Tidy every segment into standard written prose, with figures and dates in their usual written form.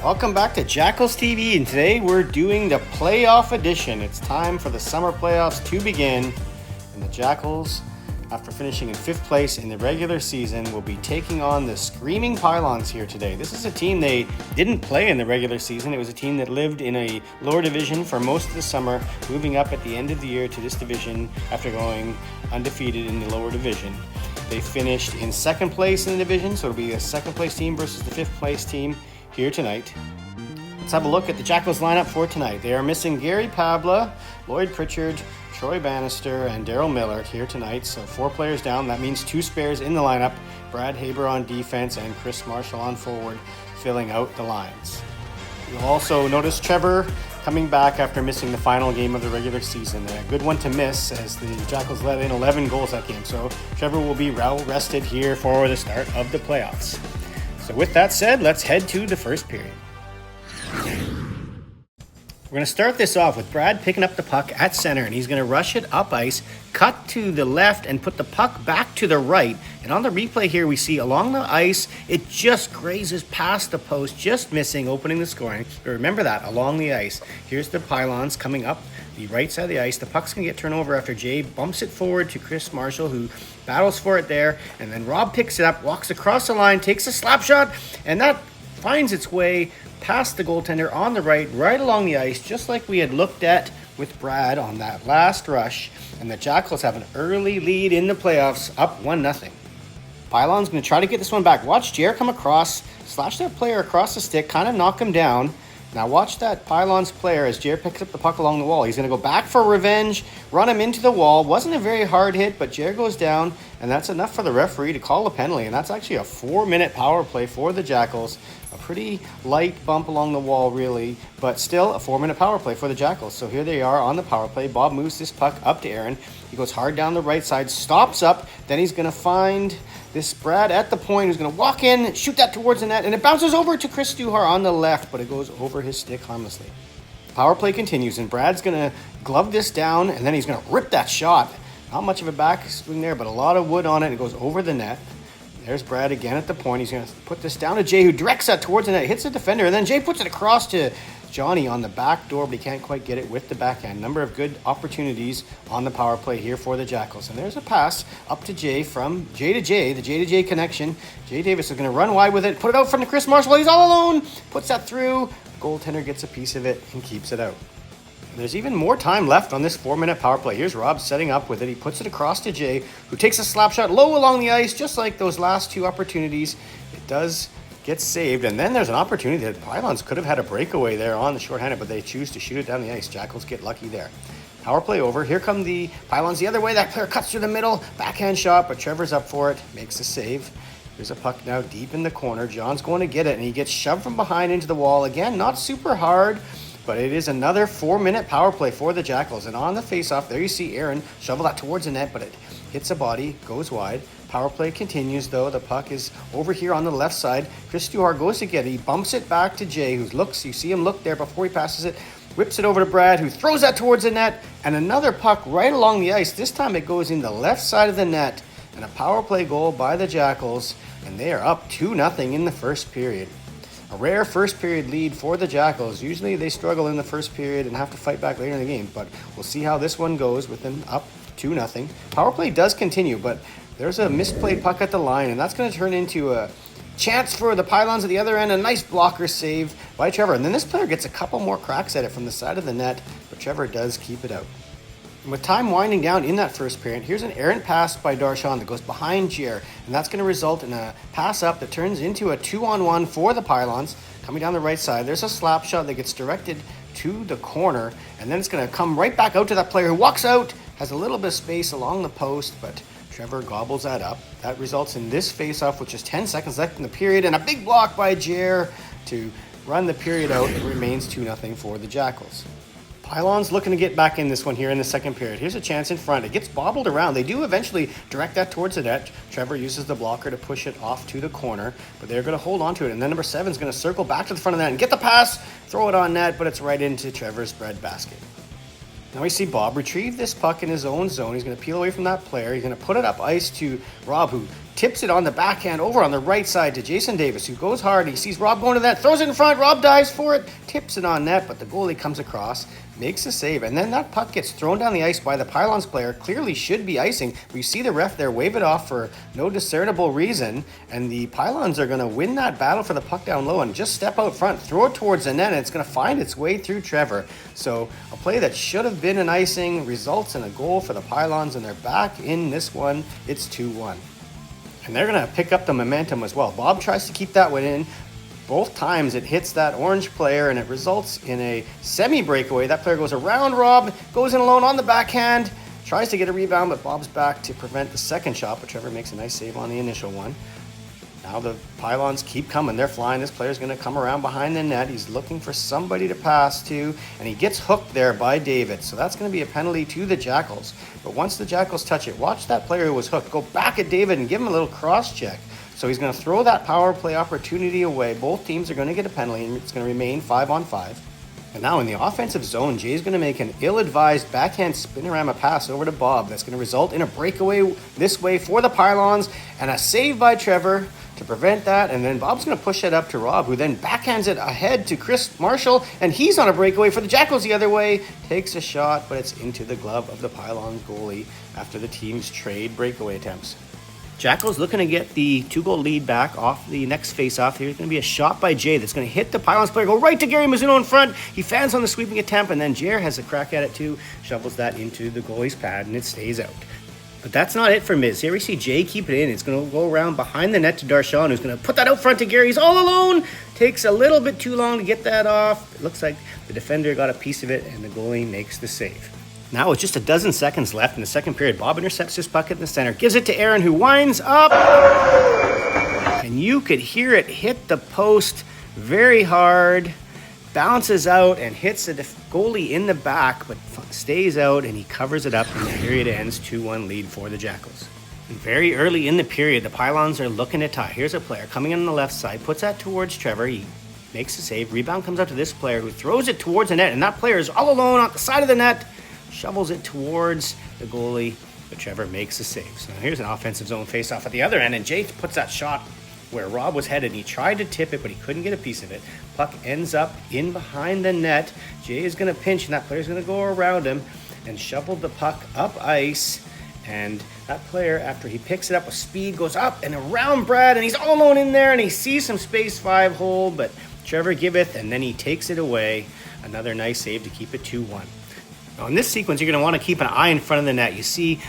Welcome back to Jackals TV, and today we're doing the playoff edition. It's time for the summer playoffs to begin, and the Jackals, after finishing in 5th place in the regular season, will be taking on the Screaming Pylons here today. This is a team they didn't play in the regular season. It was a team that lived in a lower division for most of the summer, moving up at the end of the year to this division after going undefeated in the lower division. They finished in 2nd place in the division, so it'll be a 2nd place team versus the 5th place team here tonight. Let's have a look at the Jackals lineup for tonight. They are missing Gary Pabla, Lloyd Pritchard, Troy Bannister, and Daryl Miller here tonight. So 4 players down. That means 2 spares in the lineup. Brad Haber on defense and Chris Marshall on forward, filling out the lines. You'll also notice Trevor coming back after missing the final game of the regular season. A good one to miss as the Jackals let in 11 goals that game. So Trevor will be well rested here for the start of the playoffs. So with that said, let's head to the first period. We're going to start this off with Brad picking up the puck at center, and he's going to rush it up ice, cut to the left, and put the puck back to the right. And on the replay here, we see along the ice, it just grazes past the post, just missing, opening the scoring. But remember that, along the ice. Here's the Pylons coming up the right side of the ice. The puck's going to get turned over after Jay bumps it forward to Chris Marshall, who battles for it there. And then Rob picks it up, walks across the line, takes a slap shot, and that finds its way past the goaltender on the right along the ice, just like we had looked at with Brad on that last rush. And the Jackals have an early lead in the playoffs, up 1-0. Pylon's going to try to get this one back. Watch Jer come across, slash that player across the stick, kind of knock him down. Now watch that Pylons player as Jer picks up the puck along the wall. He's going to go back for revenge, run him into the wall. Wasn't a very hard hit, but Jer goes down, and that's enough for the referee to call a penalty. And that's actually a 4-minute power play for the Jackals. A pretty light bump along the wall, really, but still a 4-minute power play for the Jackals. So here they are on the power play. Bob moves this puck up to Aaron. He goes hard down the right side, stops up. Then he's going to find this Brad at the point, who's going to walk in, shoot that towards the net, and it bounces over to Chris Duhar on the left, but it goes over his stick harmlessly. Power play continues, and Brad's going to glove this down, and then he's going to rip that shot. Not much of a backswing there, but a lot of wood on it, and it goes over the net. There's Brad again at the point. He's going to put this down to Jay, who directs that towards the net, hits the defender, and then Jay puts it across to Johnny on the back door, but he can't quite get it with the backhand. Number of good opportunities on the power play here for the Jackals. And there's a pass up to Jay, from Jay to Jay, the Jay to Jay connection. Jay Davis is going to run wide with it, put it out from the Chris Marshall. He's all alone, puts that through. The goaltender gets a piece of it and keeps it out. There's even more time left on this 4-minute power play. Here's Rob setting up with it. He puts it across to Jay, who takes a slap shot low along the ice, just like those last 2 opportunities. It does get saved, and then there's an opportunity that Pylons could have had a breakaway there on the shorthanded, but they choose to shoot it down the ice. Jackals get lucky there. Power play over. Here come the Pylons the other way. That player cuts through the middle. Backhand shot, but Trevor's up for it. Makes the save. There's a puck now deep in the corner. John's going to get it, and he gets shoved from behind into the wall. Again, not super hard, but it is another 4-minute power play for the Jackals. And on the faceoff, there you see Aaron shovel that towards the net, but it hits a body, goes wide. Power play continues, though. The puck is over here on the left side. Chris Duhar goes to get it. He bumps it back to Jay, who looks. You see him look there before he passes it. Whips it over to Brad, who throws that towards the net. And another puck right along the ice. This time it goes in the left side of the net. And a power play goal by the Jackals. And they are up 2-0 in the first period. A rare first period lead for the Jackals. Usually they struggle in the first period and have to fight back later in the game. But we'll see how this one goes with them up 2-0. Power play does continue, but there's a misplayed puck at the line, and that's going to turn into a chance for the Pylons at the other end. A nice blocker save by Trevor. And then this player gets a couple more cracks at it from the side of the net, but Trevor does keep it out. And with time winding down in that first period, here's an errant pass by Darshan that goes behind Jer, and that's going to result in a pass up that turns into a 2-on-1 for the Pylons. Coming down the right side, there's a slap shot that gets directed to the corner, and then it's going to come right back out to that player who walks out, has a little bit of space along the post, but Trevor gobbles that up. That results in this face-off with just 10 seconds left in the period, and a big block by Jer to run the period out. It remains 2-0 for the Jackals. Pylons looking to get back in this one here in the second period. Here's a chance in front. It gets bobbled around. They do eventually direct that towards the net. Trevor uses the blocker to push it off to the corner, but they're going to hold on to it. And then number 7 is going to circle back to the front of the net and get the pass, throw it on net, but it's right into Trevor's bread basket. Now we see Bob retrieve this puck in his own zone. He's going to peel away from that player. He's going to put it up ice to Rob, who tips it on the backhand over on the right side to Jason Davis, who goes hard. He sees Rob going to that, throws it in front. Rob dives for it, tips it on net, but the goalie comes across, makes a save, and then that puck gets thrown down the ice by the Pylons player. Clearly should be icing. We see the ref there wave it off for no discernible reason, and the Pylons are going to win that battle for the puck down low and just step out front, throw it towards the net, and it's going to find its way through Trevor. So a play that should have been an icing results in a goal for the Pylons, and they're back in this one. It's 2-1. And they're going to pick up the momentum as well. Bob tries to keep that one in. Both times it hits that orange player, and it results in a semi-breakaway. That player goes around Rob, goes in alone on the backhand, tries to get a rebound, but Bob's back to prevent the second shot, but Trevor makes a nice save on the initial one. Now the Pylons keep coming. They're flying. This player's going to come around behind the net. He's looking for somebody to pass to, and he gets hooked there by David. So that's going to be a penalty to the Jackals. But once the Jackals touch it, watch that player who was hooked go back at David and give him a little cross-check. So he's going to throw that power play opportunity away. Both teams are going to get a penalty, and it's going to remain 5-on-5. And now in the offensive zone, Jay's going to make an ill-advised backhand spinorama pass over to Bob. That's going to result in a breakaway this way for the Pylons, and a save by Trevor to prevent that. And then Bob's going to push it up to Rob, who then backhands it ahead to Chris Marshall, and he's on a breakaway for the Jackals the other way. Takes a shot, but it's into the glove of the Pylons goalie after the teams trade breakaway attempts. Jackals looking to get the 2-goal lead back off the next face-off. Here's going to be a shot by Jay that's going to hit the Pylons player, go right to Gary Mizuno in front. He fans on the sweeping attempt, and then Jer has a crack at it too, shovels that into the goalie's pad, and it stays out. But that's not it for Miz. Here we see Jay keep it in. It's going to go around behind the net to Darshan, who's going to put that out front to Gary. He's all alone. Takes a little bit too long to get that off. It looks like the defender got a piece of it, and the goalie makes the save. Now with just a dozen seconds left in the second period, Bob intercepts this puck in the center, gives it to Aaron, who winds up, and you could hear it hit the post very hard, bounces out and hits the goalie in the back, but stays out, and he covers it up, and the period ends 2-1 lead for the Jackals. And very early in the period, the Pylons are looking to tie. Here's a player coming in on the left side, puts that towards Trevor. He makes the save. Rebound comes out to this player, who throws it towards the net, and that player is all alone on the side of the net, shovels it towards the goalie, but Trevor makes a save. So here's an offensive zone face-off at the other end, and Jay puts that shot where Rob was headed. He tried to tip it, but he couldn't get a piece of it. Puck ends up in behind the net. Jay is going to pinch, and that player's going to go around him and shovel the puck up ice. And that player, after he picks it up with speed, goes up and around Brad, and he's all alone in there, and he sees some space 5 hole, but Trevor giveth, and then he takes it away. Another nice save to keep it 2-1. Now in this sequence, you're going to want to keep an eye in front of the net. You see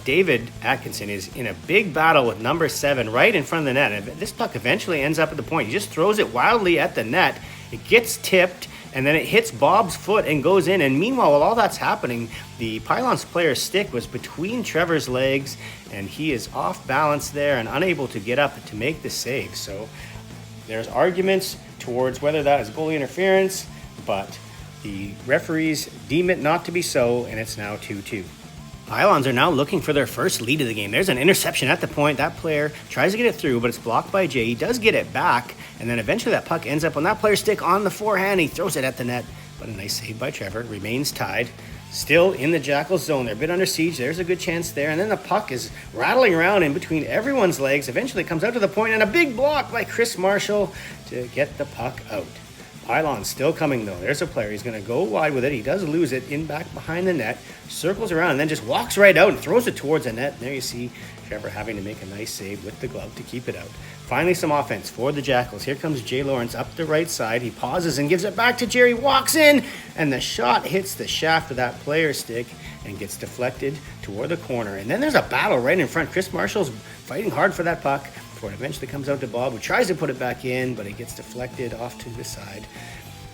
David Atkinson is in a big battle with number 7 right in front of the net. And this puck eventually ends up at the point. He just throws it wildly at the net. It gets tipped, and then it hits Bob's foot and goes in. And meanwhile, while all that's happening, the Pylons player's stick was between Trevor's legs, and he is off balance there and unable to get up to make the save. So there's arguments towards whether that is goalie interference, but the referees deem it not to be so, and it's now 2-2. Pylons are now looking for their first lead of the game. There's an interception at the point. That player tries to get it through, but it's blocked by Jay. He does get it back, and then eventually that puck ends up on that player's stick on the forehand. He throws it at the net, but a nice save by Trevor. Remains tied. Still in the Jackals zone. They're a bit under siege. There's a good chance there. And then the puck is rattling around in between everyone's legs. Eventually comes out to the point, and a big block by Chris Marshall to get the puck out. Pylons still coming though. There's a player. He's going to go wide with it. He does lose it in back behind the net. Circles around and then just walks right out and throws it towards the net. And there you see Trevor having to make a nice save with the glove to keep it out. Finally some offense for the Jackals. Here comes Jay Lawrence up the right side. He pauses and gives it back to Jerry. Walks in, and the shot hits the shaft of that player's stick and gets deflected toward the corner. And then there's a battle right in front. Chris Marshall's fighting hard for that puck before it eventually comes out to Bob, who tries to put it back in, but it gets deflected off to the side.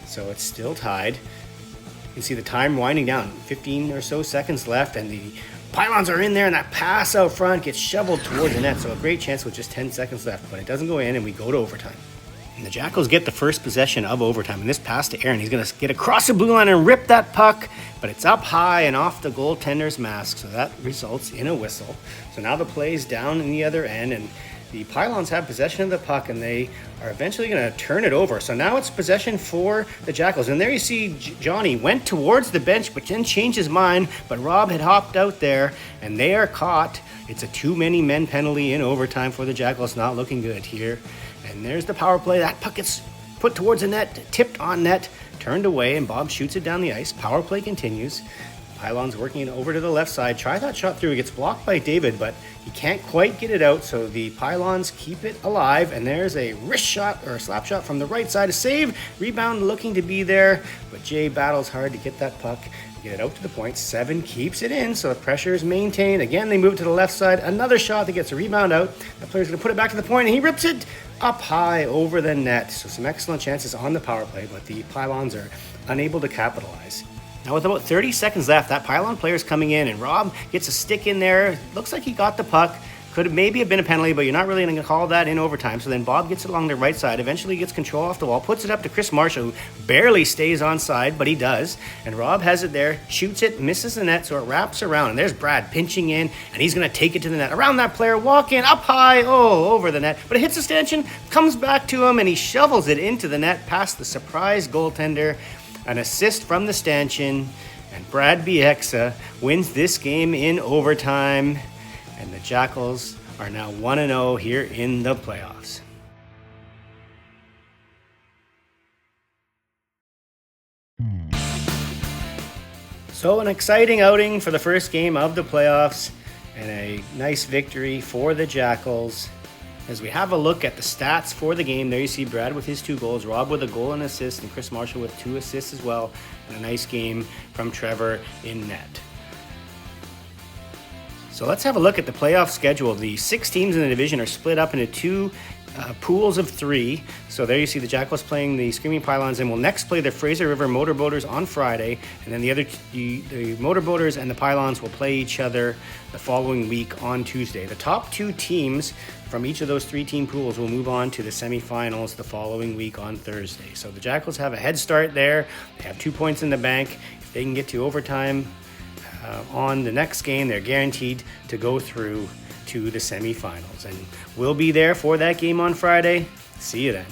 So it's still tied. You can see the time winding down. 15 or so seconds left, and the Pylons are in there, and that pass out front gets shoveled towards the net. So a great chance with just 10 seconds left, but it doesn't go in, and we go to overtime. And the Jackals get the first possession of overtime. And this pass to Aaron, he's going to get across the blue line and rip that puck, but it's up high and off the goaltender's mask, so that results in a whistle. So now the play's down in the other end, and the Pylons have possession of the puck, and they are eventually going to turn it over. So now it's possession for the Jackals. And there you see Johnny went towards the bench, but then changed his mind. But Rob had hopped out there, and they are caught. It's a too many men penalty in overtime for the Jackals. Not looking good here. And there's the power play. That puck gets put towards the net, tipped on net, turned away, and Bob shoots it down the ice. Power play continues. Pylons working it over to the left side. Try that shot through. It gets blocked by David, but he can't quite get it out, so the Pylons keep it alive. And there's a wrist shot or a slap shot from the right side. A save. Rebound looking to be there, but Jay battles hard to get that puck, get it out to the point. 7 keeps it in, so the pressure is maintained. Again, they move it to the left side. Another shot that gets a rebound out. The player's going to put it back to the point, and he rips it up high over the net. So some excellent chances on the power play, but the Pylons are unable to capitalize. Now with about 30 seconds left, that Pylon player is coming in, and Rob gets a stick in there. Looks like he got the puck. Could have maybe have been a penalty, but you're not really going to call that in overtime. So then Bob gets it along the right side, eventually gets control off the wall, puts it up to Chris Marshall, who barely stays onside, but he does. And Rob has it there, shoots it, misses the net, so it wraps around. And there's Brad pinching in, and he's going to take it to the net. Around that player, walk in, up high, over the net. But it hits the stanchion, comes back to him, and he shovels it into the net past the surprise goaltender. An assist from the stanchion, and Brad Bieksa wins this game in overtime, and the Jackals are now 1-0 here in the playoffs. So an exciting outing for the first game of the playoffs, and a nice victory for the Jackals. As we have a look at the stats for the game, there you see Brad with his 2 goals, Rob with a goal and assist, and Chris Marshall with 2 assists as well, and a nice game from Trevor in net. So let's have a look at the playoff schedule. The 6 teams in the division are split up into 2 pools of 3. So there you see the Jackals playing the Screaming Pylons, and will next play the Fraser River Motorboaters on Friday, and then the Motorboaters and the Pylons will play each other the following week on Tuesday. The top 2 teams from each of those 3-team pools will move on to the semifinals the following week on Thursday. So the Jackals have a head start there. They have 2 points in the bank. If they can get to overtime on the next game, they're guaranteed to go through to the semifinals. And we'll be there for that game on Friday. See you then.